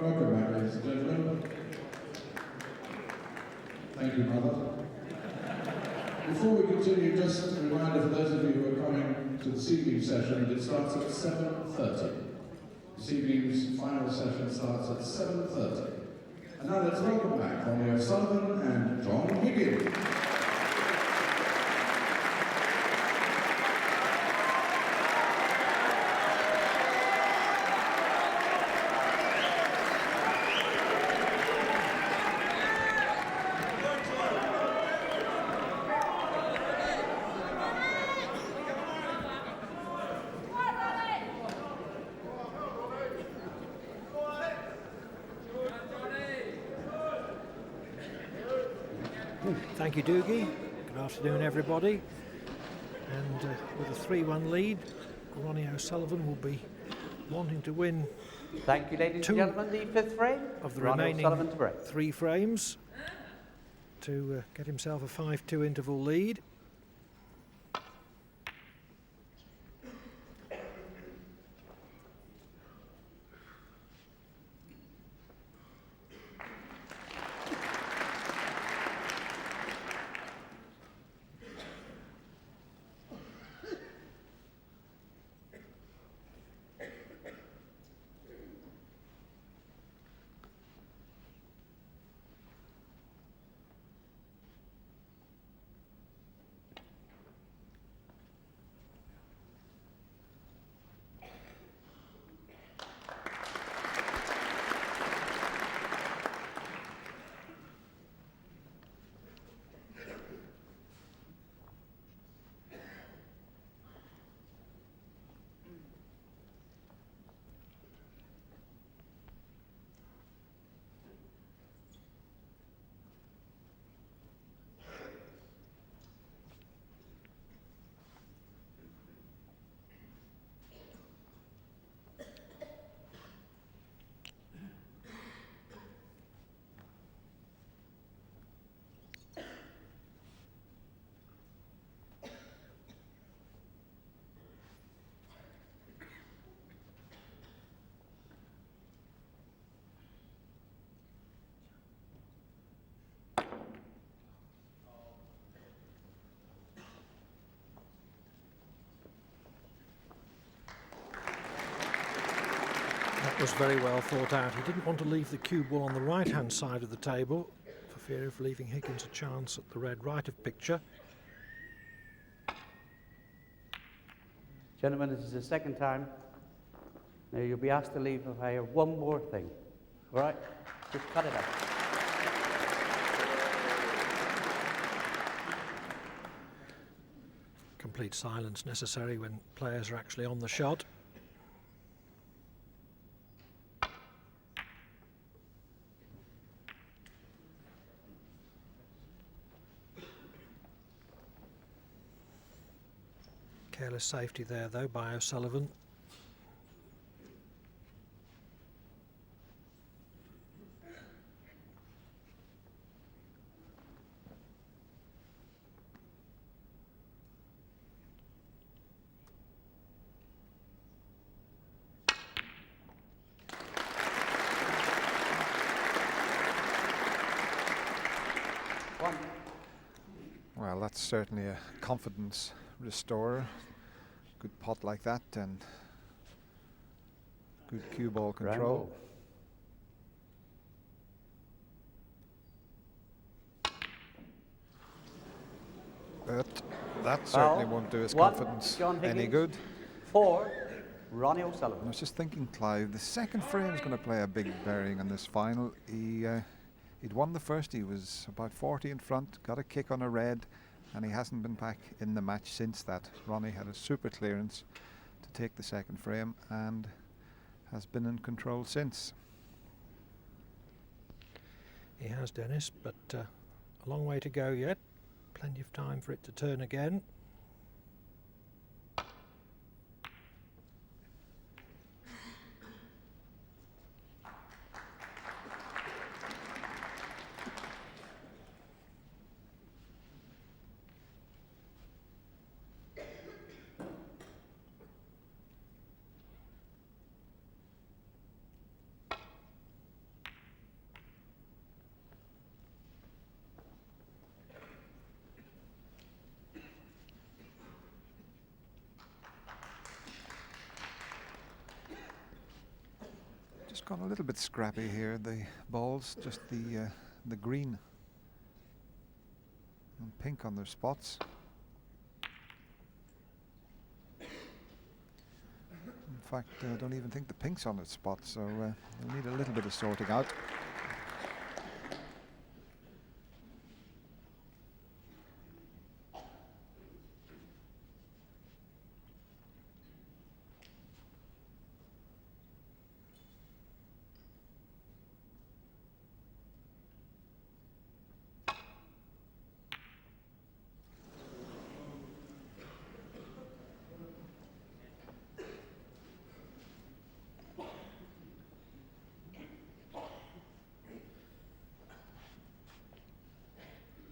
Welcome back, ladies and gentlemen. Thank you, Mother. Before we continue, just a reminder for those of you who are coming to this evening's session that it starts at 7:30. This evening's final session starts at 7:30. And now let's welcome back Ronnie O'Sullivan and John Higgins. Thank you, Doogie. Good afternoon, everybody. And with a 3-1 lead, Ronnie O'Sullivan will be wanting to win. Thank you, ladies and gentlemen. The fifth frame of the Ronnie remaining O'Sullivan to break. 3 frames to get himself a 5-2 interval lead. That was very well thought out. He didn't want to leave the cue ball on the right-hand side of the table for fear of leaving Higgins a chance at the red right of picture. Gentlemen, this is the second time. Now you'll be asked to leave if I hear one more thing. All right? Just cut it out. Complete silence necessary when players are actually on the shot. Careless safety there, though, by O'Sullivan. Well, that's certainly a confidence restorer. Good pot like that and good cue ball control. But that certainly won't do his confidence any good. 4, Ronnie O'Sullivan. I was just thinking, Clive, the second frame is going to play a big bearing on this final. He'd won the first, he was about 40 in front, got a kick on a red, and he hasn't been back in the match since that. Ronnie had a super clearance to take the second frame and has been in control since. He has, Dennis, but a long way to go yet. Plenty of time for it to turn again. gone a little bit scrappy here, the balls, just the green and pink on their spots. In fact, I don't even think the pink's on its spot, so they'll need a little bit of sorting out.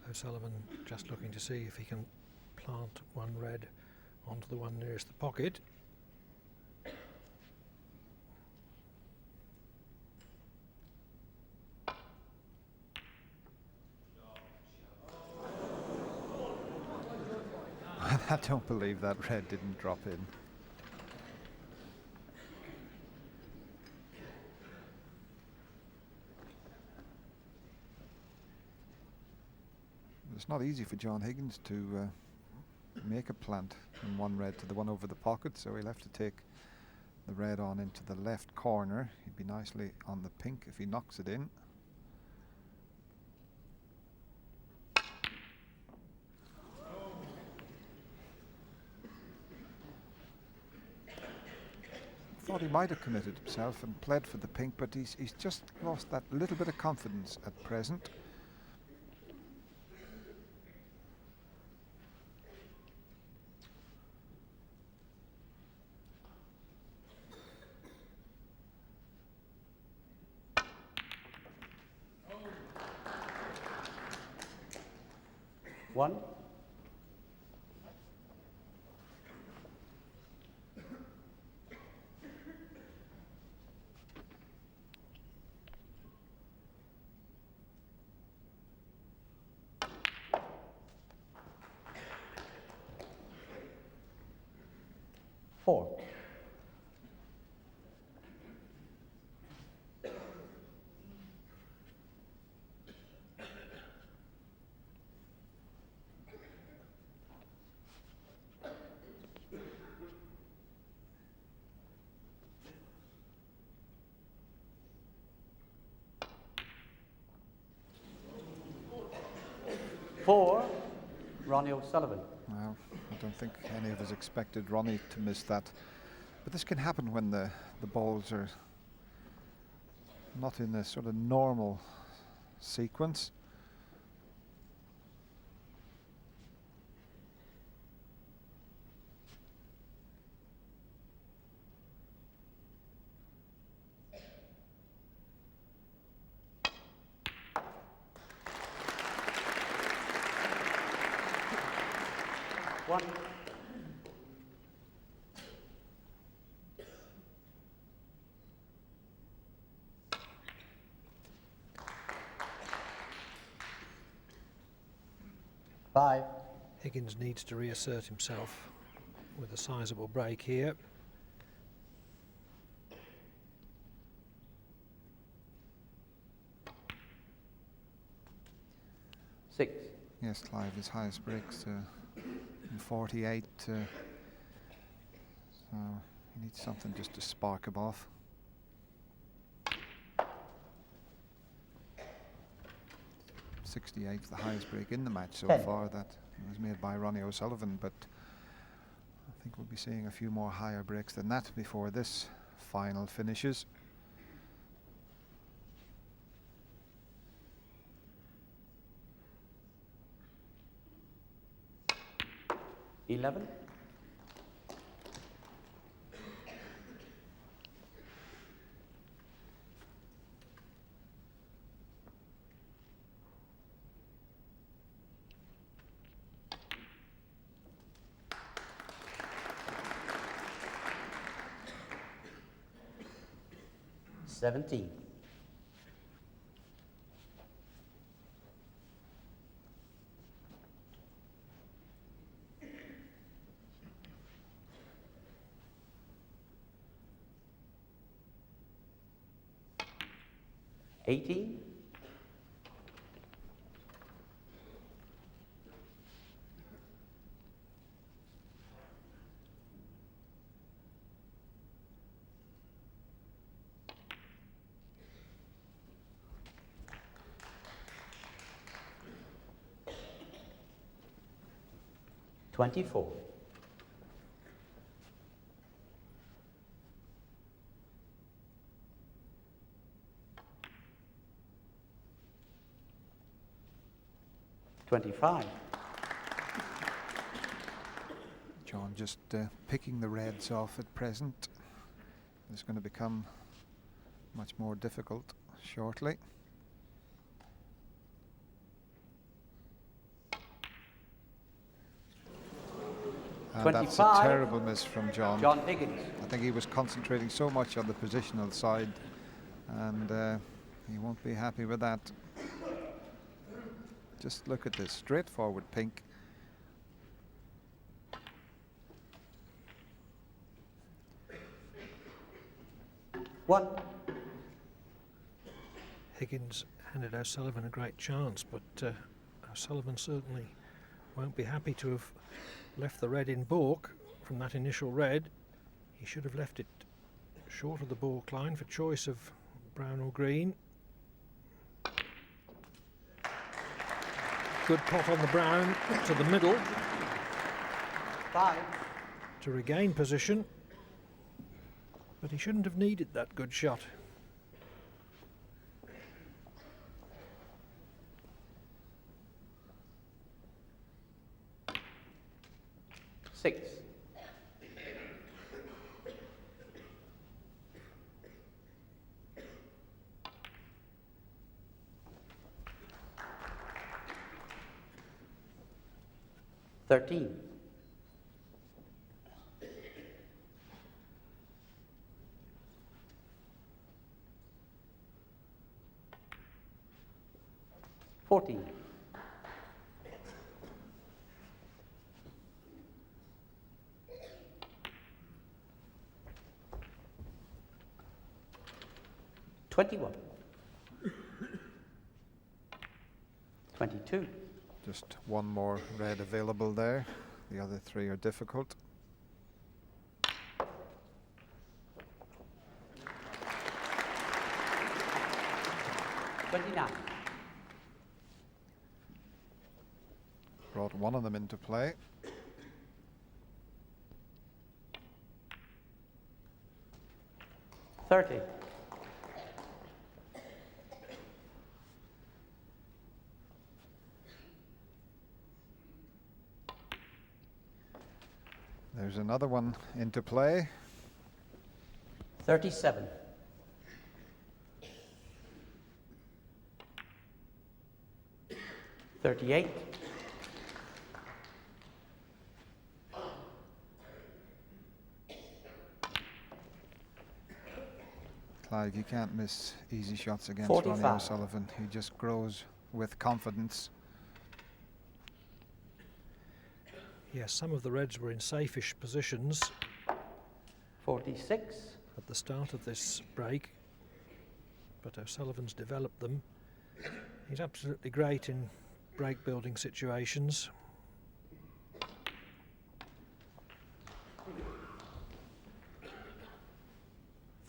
O'Sullivan just looking to see if he can plant one red onto the one nearest the pocket. I don't believe that red didn't drop in. It's not easy for John Higgins to make a plant from one red to the one over the pocket, so he'll have to take the red on into the left corner. He'd be nicely on the pink if he knocks it in. Thought he might have committed himself and pled for the pink, but he's just lost that little bit of confidence at present. One. Four. Four, Ronnie O'Sullivan. Well, I don't think any of us expected Ronnie to miss that. But this can happen when the balls are not in a sort of normal sequence. One. Five. Higgins needs to reassert himself with a sizable break here. Six. Yes, Clive, his highest breaks in 48. So he needs something just to spark him off. .68 is the highest break in the match so far. That was made by Ronnie O'Sullivan, but I think we'll be seeing a few more higher breaks than that before this final finishes. $11. $17. 18. $24. $25. John just picking the reds off at present. It's going to become much more difficult shortly. And that's a 25. terrible miss from John. John Higgins. I think he was concentrating so much on the positional side, and he won't be happy with that. Just look at this, straightforward pink. One. Higgins handed O'Sullivan a great chance, but O'Sullivan certainly won't be happy to have left the red in baulk from that initial red. He should have left it short of the baulk line for choice of brown or green. Good pot on the brown to the middle 5. to regain position, but he shouldn't have needed that good shot. Six. $13. $14. $21. $22. Just one more red available there. The other three are difficult. $29. Brought one of them into play. $30. There's another one into play. 37. $38. Clive, you can't miss easy shots against Ronnie 45. O'Sullivan. He just grows with confidence. Yes, some of the reds were in safe-ish positions 46. at the start of this break, but O'Sullivan's developed them. He's absolutely great in break building situations.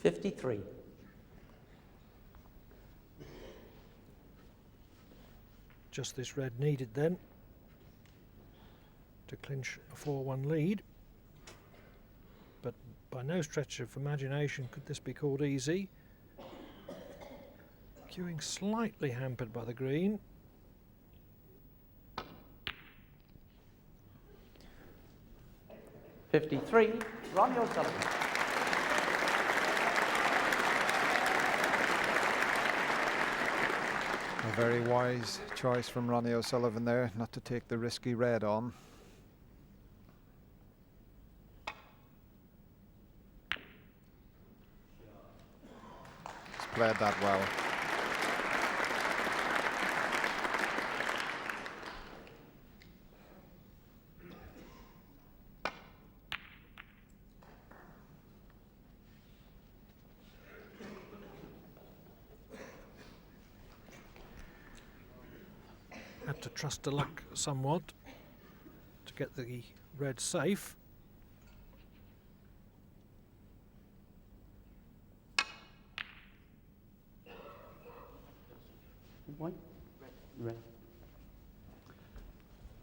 $53. Just this red needed then to clinch a 4-1 lead, but by no stretch of imagination could this be called easy. Queuing slightly hampered by the green. $53. Ronnie O'Sullivan. A very wise choice from Ronnie O'Sullivan there, not to take the risky red on. He's played that well. got to trust to luck somewhat to get the red safe. One. Red.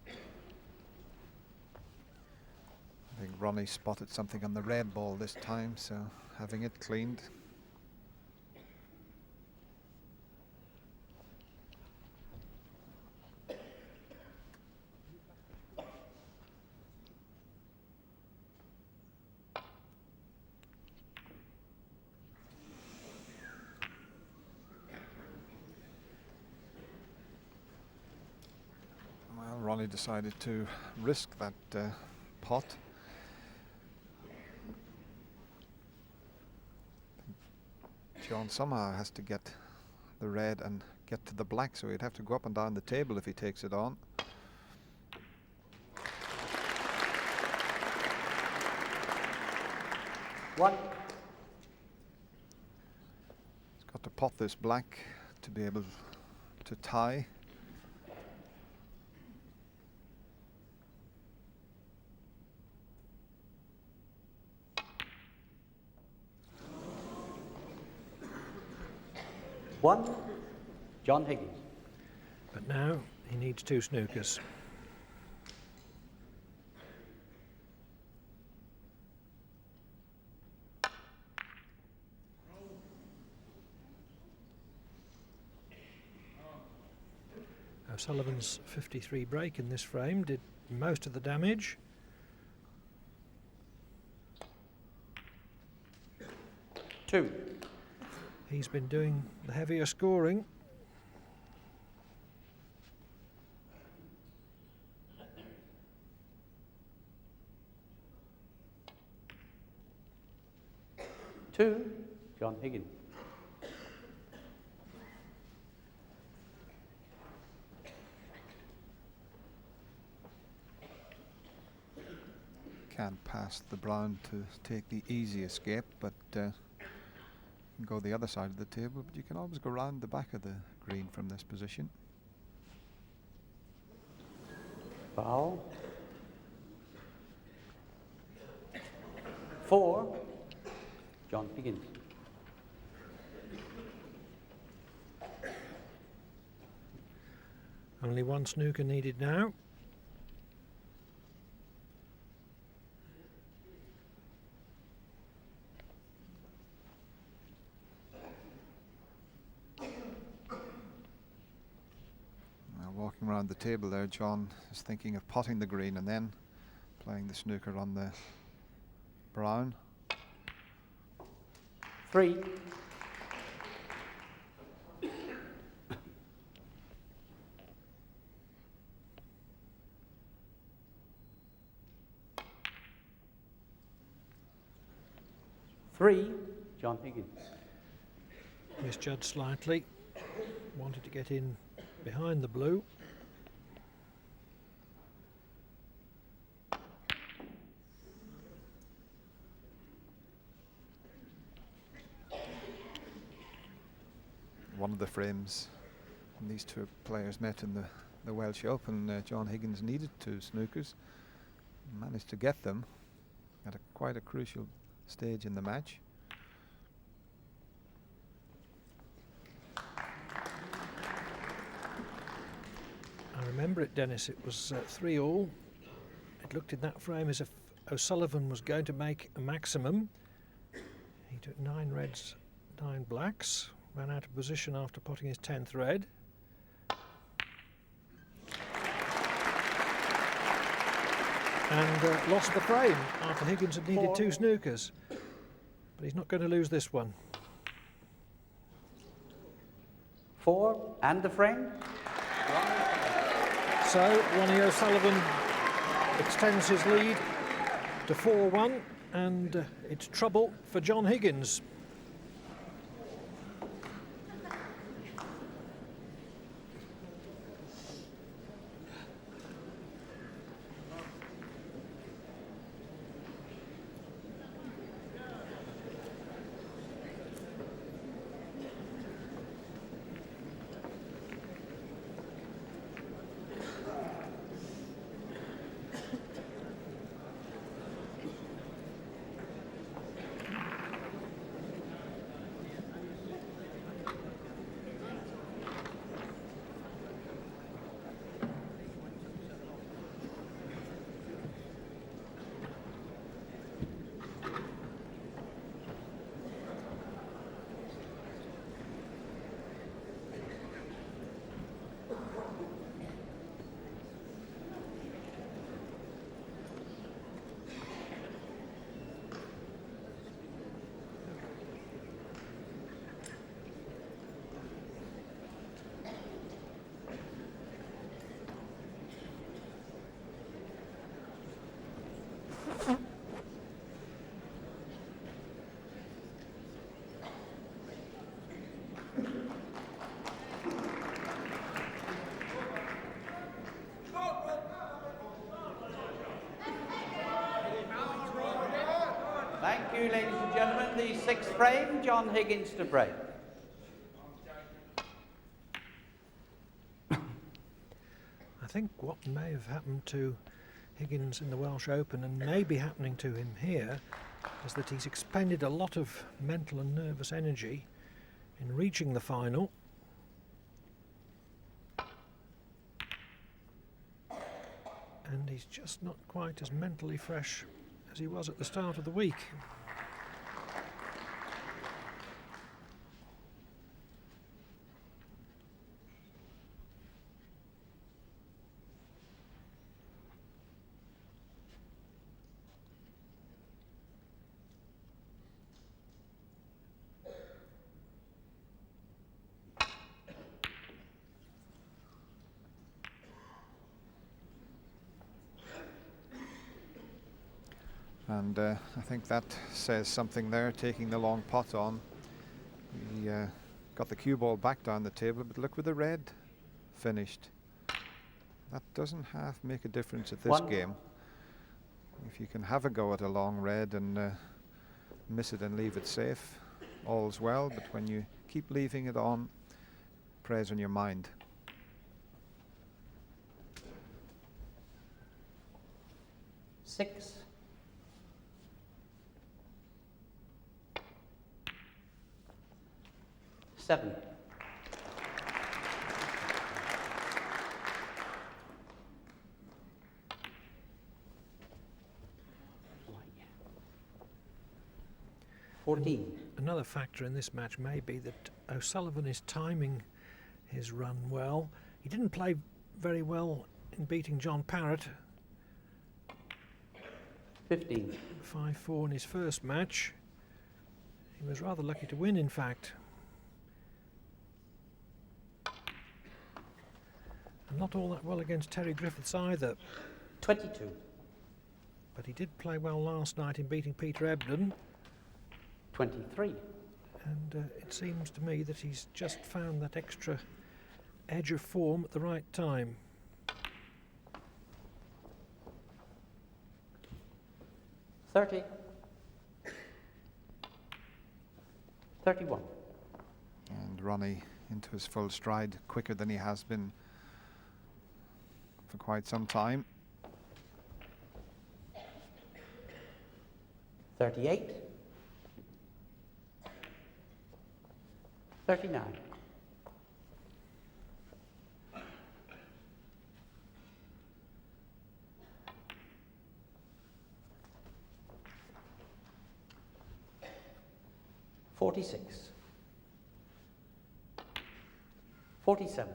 I think Ronnie spotted something on the red ball this time, so having it cleaned. Well, Ronnie decided to risk that pot. John somehow has to get the red and get to the black, so he'd have to go up and down the table if he takes it on. One. He's got to pot this black to be able to tie. One. John Higgins. But now he needs 2 snookers. O'Sullivan's 53 break in this frame did most of the damage. Two. He's been doing the heavier scoring. Two. John Higgins. Can't pass the brown to take the easy escape, but go the other side of the table, but you can always go round the back of the green from this position. Foul. 4. John Higgins. Only 1 snooker needed now. Walking around the table there, John is thinking of potting the green and then playing the snooker on the brown. 3. Three. John Higgins. Misjudged slightly. Wanted to get in behind the blue. One of the frames when these two players met in the Welsh Open, John Higgins needed 2 snookers, managed to get them at quite a crucial stage in the match. I remember it, Dennis, it was 3-all. It looked in that frame as if O'Sullivan was going to make a maximum. He took 9 reds, 9 blacks, ran out of position after potting his 10th red. And lost the frame after Higgins had needed 2 snookers. But he's not going to lose this one. 4. And the frame. So Ronnie O'Sullivan extends his lead to 4-1, and it's trouble for John Higgins. Thank you, ladies and gentlemen. The sixth frame, John Higgins to break. I think what may have happened to Higgins in the Welsh Open and may be happening to him here is that he's expended a lot of mental and nervous energy in reaching the final. And he's just not quite as mentally fresh as he was at the start of the week. And I think that says something there, taking the long pot on. He got the cue ball back down the table, but look where the red finished. That doesn't half make a difference at this game. If you can have a go at a long red and miss it and leave it safe, all's well, but when you keep leaving it on, preys on your mind. Six. Seven. Another factor in this match may be that O'Sullivan is timing his run well. He didn't play very well in beating John Parrott. 15. 5-4 in his first match. He was rather lucky to win, in fact. And not all that well against Terry Griffiths either. 22. But he did play well last night in beating Peter Ebden. 23. And it seems to me that he's just found that extra edge of form at the right time. 30. 31. And Ronnie into his full stride quicker than he has been for quite some time. 38. 39. 46. 47.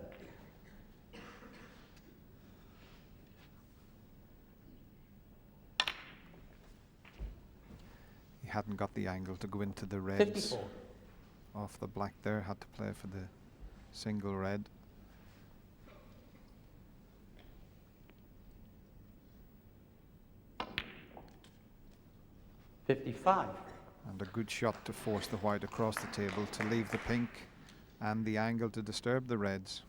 'Hadn't got the angle to go into the reds 54. off the black there, had to play for the single red. 55. And a good shot to force the white across the table to leave the pink and the angle to disturb the reds.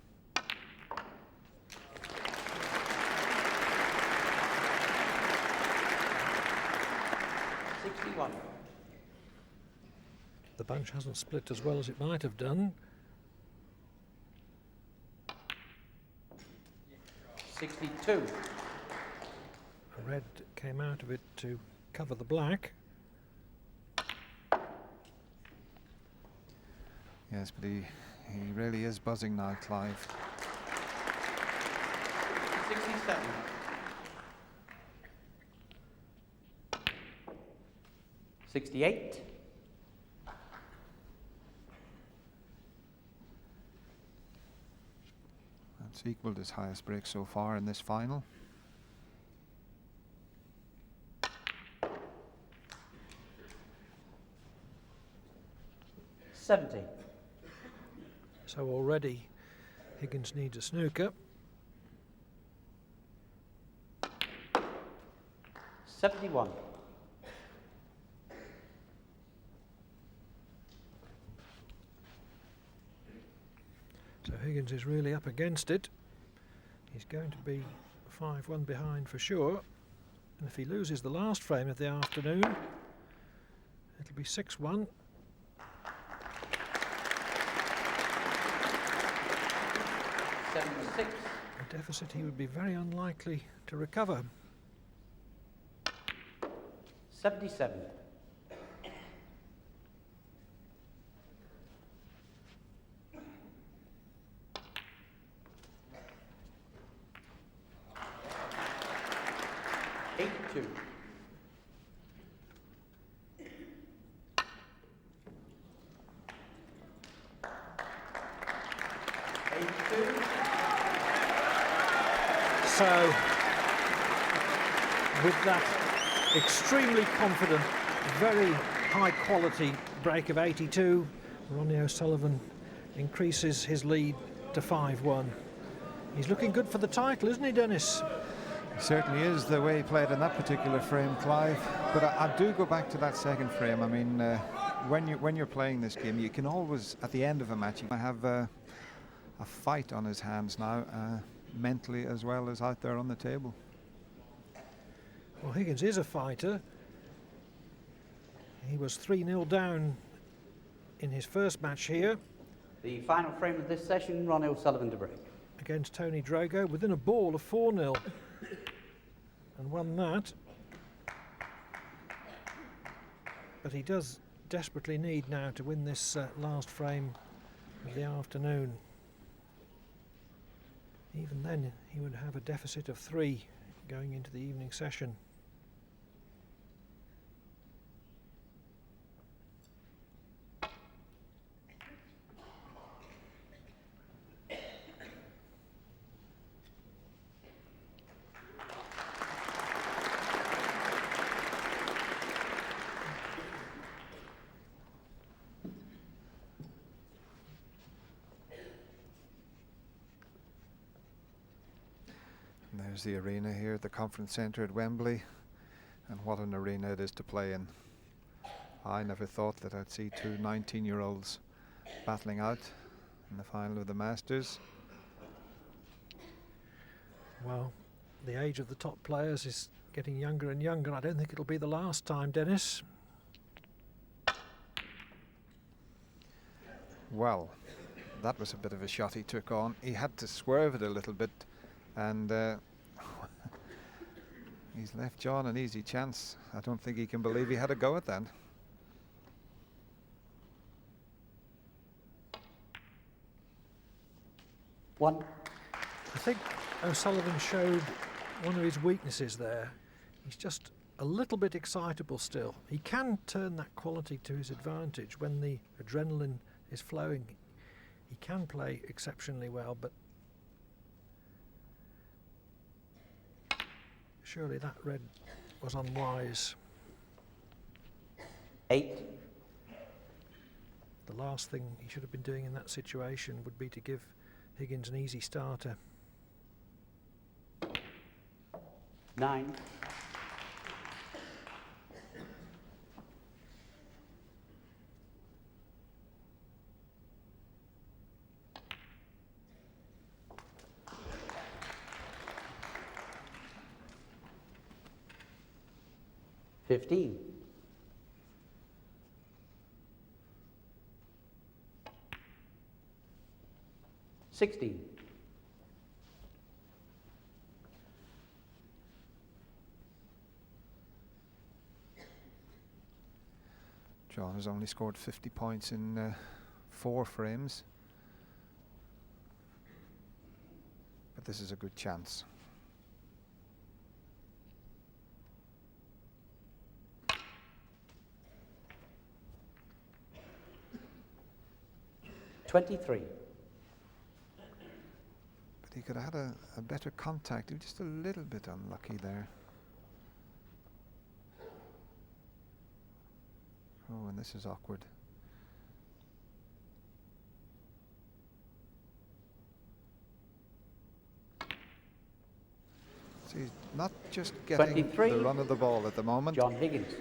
61. The bunch hasn't split as well as it might have done. 62. A red came out of it to cover the black. Yes, but he really is buzzing now, Clive. 67. 68. That's equalled his highest break so far in this final. 70. So already Higgins needs a snooker. 71. So Higgins is really up against it. He's going to be 5-1 behind for sure. And if he loses the last frame of the afternoon, It'll be 6-1. 76. A deficit he would be very unlikely to recover. 77. 82. 82. So, with that extremely confident, very high quality break of 82, Ronnie O'Sullivan increases his lead to 5-1. He's looking good for the title, isn't he, Dennis? Certainly is, the way he played in that particular frame, Clive. But I do go back to that second frame. I mean, when you're playing this game, you can always, at the end of a match, you have a fight on his hands now, mentally as well as out there on the table. Well, Higgins is a fighter. He was 3-0 down in his first match here The final frame of this session, Ronnie O'Sullivan to break. against Tony Drogo within a ball of 4-0 and won that. But he does desperately need now to win this last frame of the afternoon. Even then, he would have a deficit of 3 going into the evening session. And there's the arena here at the conference centre at Wembley, and what an arena it is to play in. I never thought that I'd see two 19-year-olds battling out in the final of the Masters. Well, the age of the top players is getting younger and younger. I don't think it'll be the last time, Dennis. Well, that was a bit of a shot he took on. He had to swerve it a little bit, and he's left John an easy chance. I don't think he can believe he had a go at that. One. I think O'Sullivan showed one of his weaknesses there. He's just a little bit excitable still. He can turn that quality to his advantage when the adrenaline is flowing. He can play exceptionally well, but surely that red was unwise. 8. The last thing he should have been doing in that situation would be to give Higgins an easy starter. 9. 15. 16. John has only scored 50 points in 4 frames. But this is a good chance. $23. But he could have had a better contact. He was just a little bit unlucky there. Oh, and this is awkward. So he's not just getting 23. the run of the ball at the moment. John Higgins.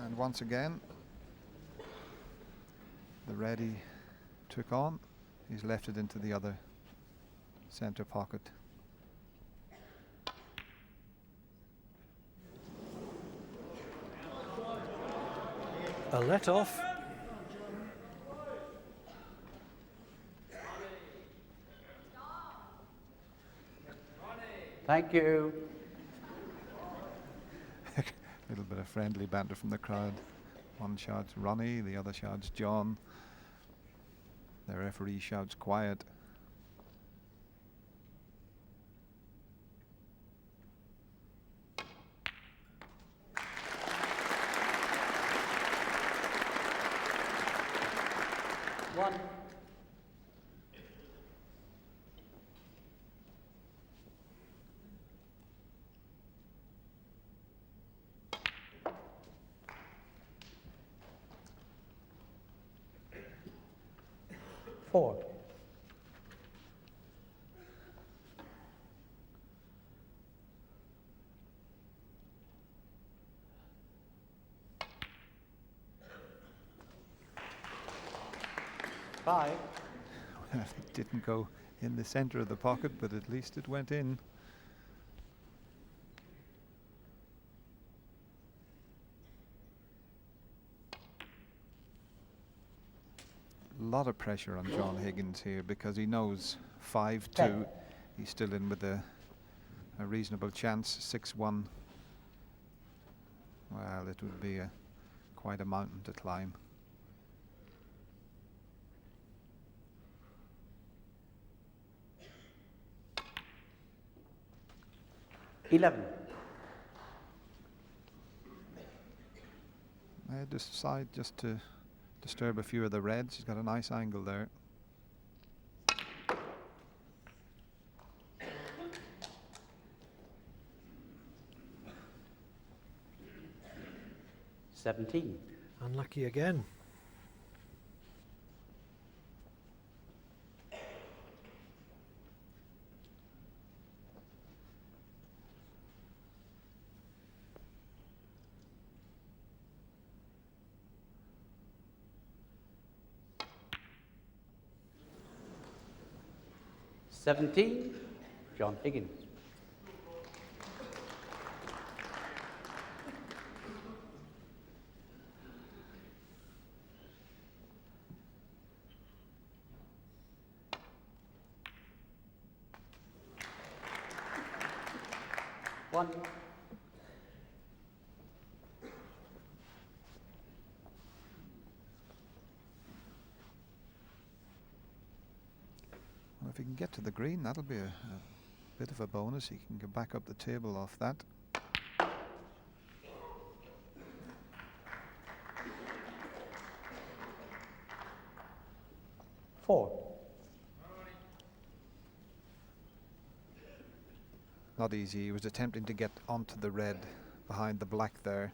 And once again, the red he took on, he's left it into the other centre pocket. A let off. Thank you. A little bit of friendly banter from the crowd. One shouts Ronnie, the other shouts John. The referee shouts quiet. One. Four. Five. Well, it didn't go in the centre of the pocket, but at least it went in. A lot of pressure on John Higgins here because he knows 5-2. He's still in with a reasonable chance. 6-1. Well, it would be quite a mountain to climb. 11. I decide just to disturb a few of the reds. He's got a nice angle there. $17. Unlucky again. $17. John Higgins. One. Well, if he can get to the green, that'll be a bit of a bonus. He can get back up the table off that. Four. Not easy. He was attempting to get onto the red behind the black there.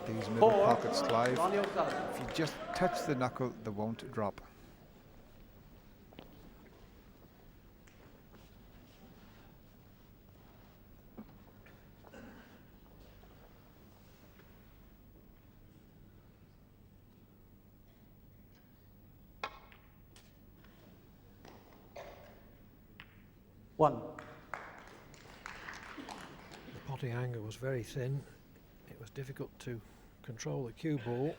These middle pockets, Clive, if you just touch the knuckle, they won't drop. One. The potting angle was very thin. It was difficult to control the cue ball.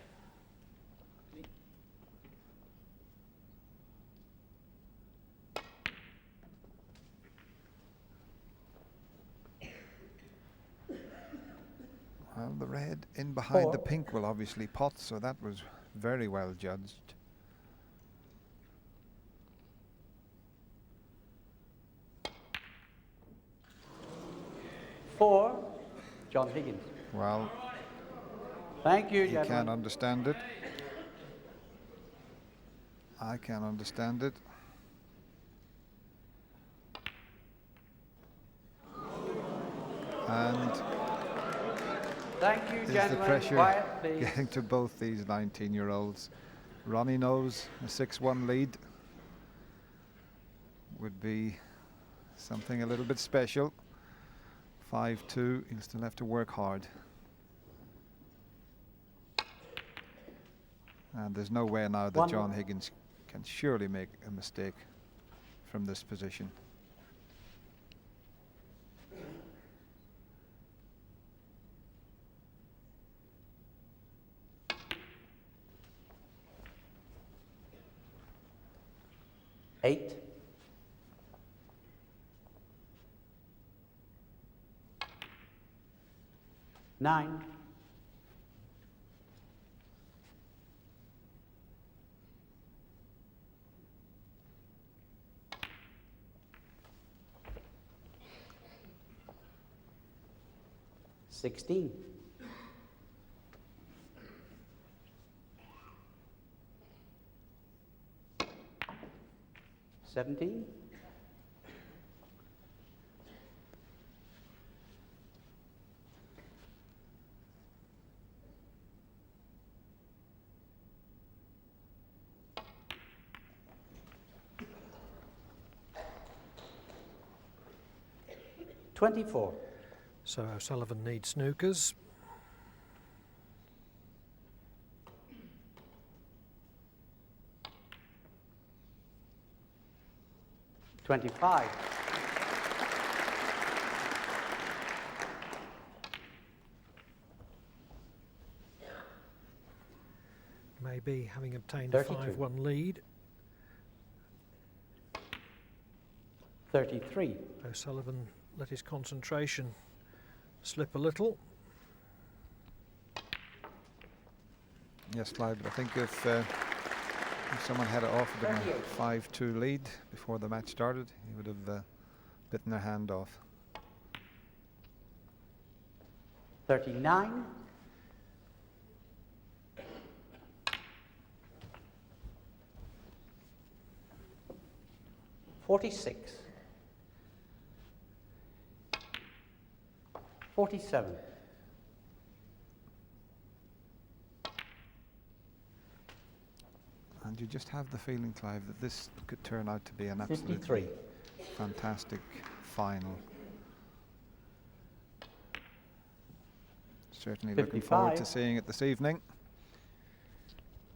Well, the red in behind the pink will obviously pot, so that was very well judged. Four. John Higgins. Well, Thank you, you gentlemen. can't understand it. I can understand it. And Thank you, is the gentlemen. pressure Quiet, please. getting to both these 19-year-olds? Ronnie knows a 6-1 lead would be something a little bit special. 5-2, he'll still have to work hard. And there's no way now that One. John Higgins can surely make a mistake from this position. 8. 9. 16. 17. 24. So O'Sullivan needs snookers. 25. Maybe having obtained a 32. 5-1 lead, 33. O'Sullivan let his concentration slip a little. Yes, Clive, but I think if someone had offered him a 5-2 lead before the match started, he would have bitten their hand off. 39. 46. 47. And you just have the feeling, Clive, that this could turn out to be an absolutely 53. fantastic final. Certainly looking forward to 55. seeing it this evening.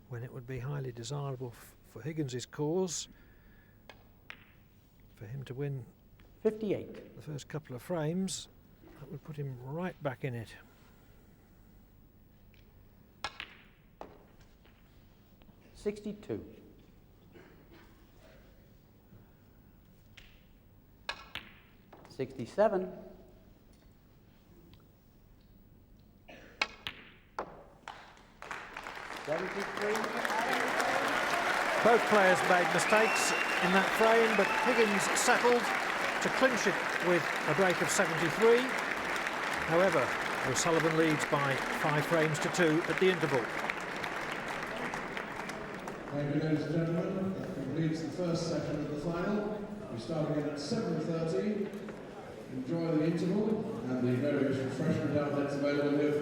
When it would be highly desirable for Higgins' cause for him to win 58. the first couple of frames. That would put him right back in it. 62. 67. 73. Both players made mistakes in that frame, but Higgins settled to clinch it with a break of 73. However, O'Sullivan leads by 5 frames to 2 at the interval. Thank you, ladies and gentlemen. That completes the first session of the final. We start again at 7:30. Enjoy the interval and the various refreshment outlets available here.